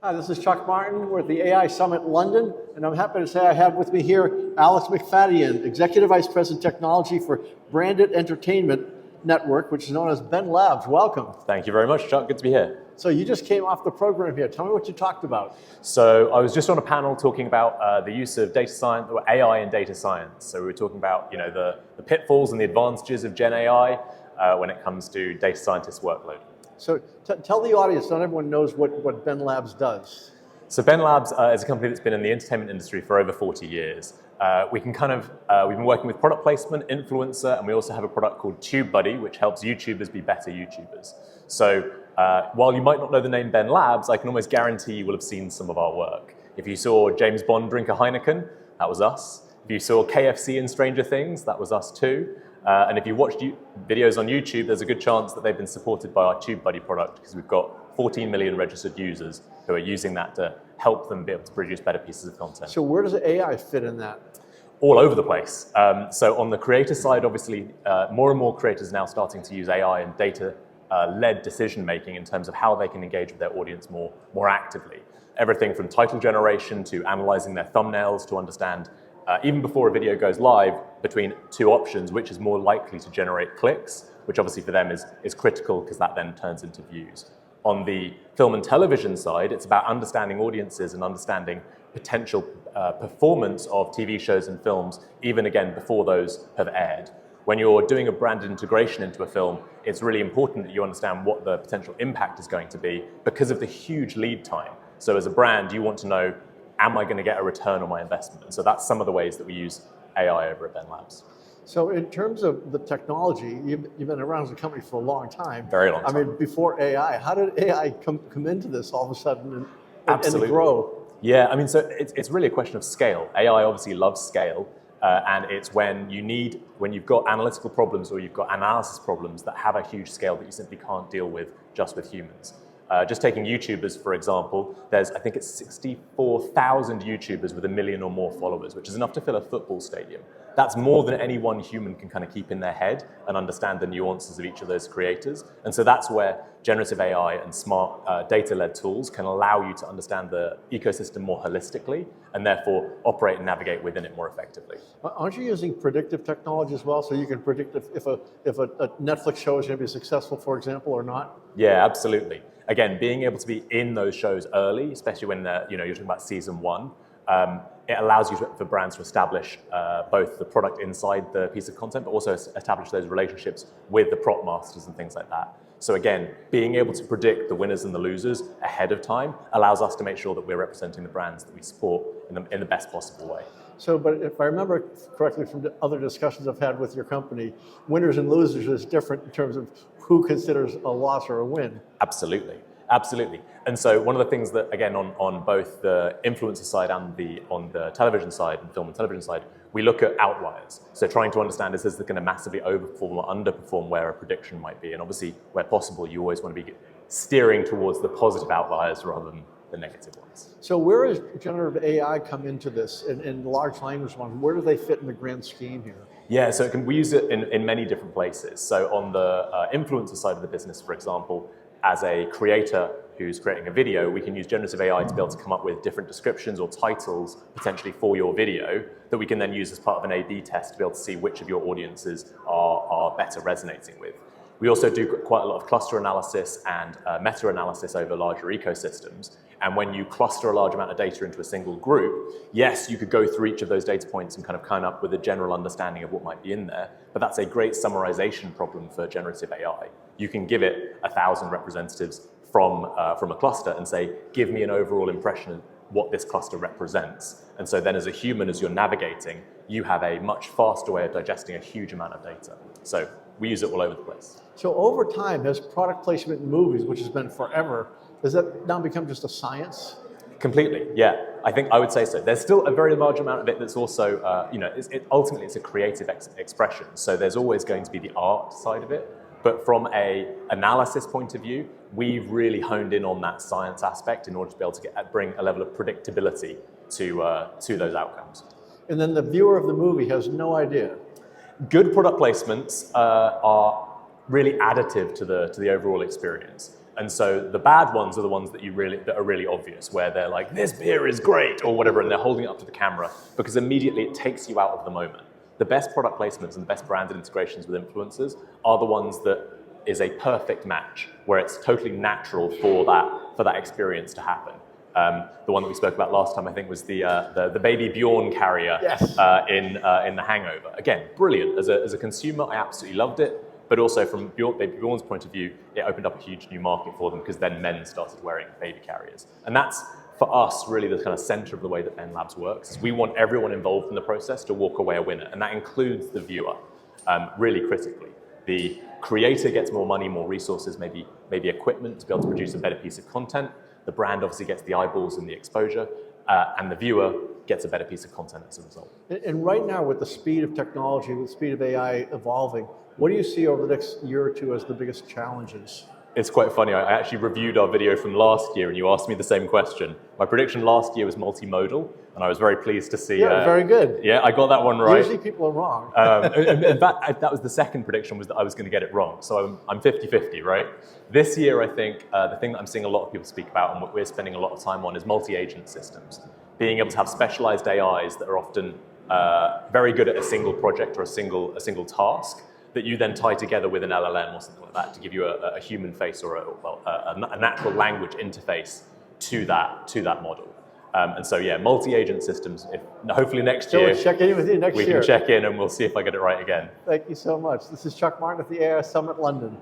Hi, this is Chuck Martin. We're at the AI Summit London, and I'm happy to say I have with me here Alex McFadyen, Executive Vice President Technology for Branded Entertainment Network, which is known as Ben Labs. Welcome. Thank you very much, Chuck. Good to be here. So you just came off the program here. Tell me what you talked about. So I was just on a panel talking about the use of data science, or AI in data science. So we were talking about the pitfalls and the advantages of Gen AI when it comes to data scientists' workload. So tell the audience, not everyone knows what Ben Labs does. So Ben Labs is a company that's been in the entertainment industry for over 40 years. We've been working with product placement, influencer, and we also have a product called TubeBuddy, which helps YouTubers be better YouTubers. So while you might not know the name Ben Labs, I can almost guarantee you will have seen some of our work. If you saw James Bond drink a Heineken, that was us. If you saw KFC in Stranger Things, that was us too. And if you watched videos on YouTube, there's a good chance that they've been supported by our TubeBuddy product because we've got 14 million registered users who are using that to help them be able to produce better pieces of content. So where does AI fit in that? All over the place. So on the creator side, obviously, more and more creators are now starting to use AI and data-led decision-making in terms of how they can engage with their audience more actively. Everything from title generation to analyzing their thumbnails to understand even before a video goes live, between two options, which is more likely to generate clicks, which obviously for them is critical because that then turns into views. On the film and television side, it's about understanding audiences and understanding potential performance of TV shows and films, even again before those have aired. When you're doing a branded integration into a film, it's really important that you understand what the potential impact is going to be because of the huge lead time. So as a brand, you want to know, am I going to get a return on my investment? And so that's some of the ways that we use AI over at Ben Labs. So in terms of the technology, you've been around as a company for a long time. Very long time. I mean, before AI, how did AI come into this all of a sudden and grow? Yeah, I mean, so it's really a question of scale. AI obviously loves scale, and it's when you've got analytical problems or you've got analysis problems that have a huge scale that you simply can't deal with just with humans. Just taking YouTubers, for example, I think it's 64,000 YouTubers with 1 million or more followers, which is enough to fill a football stadium. That's more than any one human can kind of keep in their head and understand the nuances of each of those creators. And so that's where generative AI and smart data-led tools can allow you to understand the ecosystem more holistically and therefore operate and navigate within it more effectively. Aren't you using predictive technology as well, so you can predict if a Netflix show is going to be successful, for example, or not? Yeah, absolutely. Again, being able to be in those shows early, especially when you're talking about season one, it allows you for brands to establish both the product inside the piece of content, but also establish those relationships with the prop masters and things like that. So again, being able to predict the winners and the losers ahead of time allows us to make sure that we're representing the brands that we support in the best possible way. So, but if I remember correctly from the other discussions I've had with your company, winners and losers is different in terms of who considers a loss or a win. Absolutely. Absolutely. And so one of the things that, again, on both the influencer side and on the television side and film and television side, we look at outliers. So trying to understand, is this going to massively overperform or underperform where a prediction might be? And obviously, where possible, you always want to be steering towards the positive outliers rather than the negative ones. So where does generative AI come into this in large language models? Where do they fit in the grand scheme here? Yeah, so we use it in many different places. So on the influencer side of the business, for example, as a creator who's creating a video, we can use generative AI to be able to come up with different descriptions or titles potentially for your video that we can then use as part of an A/B test to be able to see which of your audiences are better resonating with. We also do quite a lot of cluster analysis and meta-analysis over larger ecosystems. And when you cluster a large amount of data into a single group, yes, you could go through each of those data points and kind of come up with a general understanding of what might be in there, but that's a great summarization problem for generative AI. You can give it 1,000 representatives from a cluster and say, give me an overall impression of what this cluster represents. And so then as a human, as you're navigating, you have a much faster way of digesting a huge amount of data. So we use it all over the place. So over time, has product placement in movies, which has been forever, does that now become just a science? Completely, yeah. I would say so. There's still a very large amount of it that's also, ultimately it's a creative expression. So there's always going to be the art side of it. But from a analysis point of view, we've really honed in on that science aspect in order to be able to bring a level of predictability to those outcomes. And then the viewer of the movie has no idea. Good product placements are really additive to the overall experience. And so the bad ones are the ones that are really obvious, where they're like, this beer is great, or whatever, and they're holding it up to the camera, because immediately it takes you out of the moment. The best product placements and the best branded integrations with influencers are the ones that is a perfect match, where it's totally natural for that experience to happen. The one that we spoke about last time, I think, was the baby Bjorn carrier. Yes. In The Hangover. Again, brilliant. As a consumer, I absolutely loved it. But also from baby Bjorn's point of view, it opened up a huge new market for them, because then men started wearing baby carriers. And that's, for us, really the kind of center of the way that Ben Labs works. Is we want everyone involved in the process to walk away a winner, and that includes the viewer, really critically. The creator gets more money, more resources, maybe equipment to be able to produce a better piece of content. The brand obviously gets the eyeballs and the exposure, and the viewer gets a better piece of content as a result. And right now, with the speed of technology, with the speed of AI evolving, what do you see over the next year or two as the biggest challenges? It's quite funny. I actually reviewed our video from last year, and you asked me the same question. My prediction last year was multimodal, and I was very pleased to see. Yeah, very good. Yeah, I got that one right. Usually people are wrong. In fact, that was the second prediction, was that I was going to get it wrong. So I'm 50-50, right? This year, I think the thing that I'm seeing a lot of people speak about, and what we're spending a lot of time on, is multi-agent systems. Being able to have specialized AIs that are often very good at a single project or a single task, that you then tie together with an LLM or something like that to give you a human face or a natural language interface to that model. And so, yeah, multi-agent systems. Hopefully next year, we'll check in with you next year. We can check in and we'll see if I get it right again. Thank you so much. This is Chuck Martin at the AI Summit London.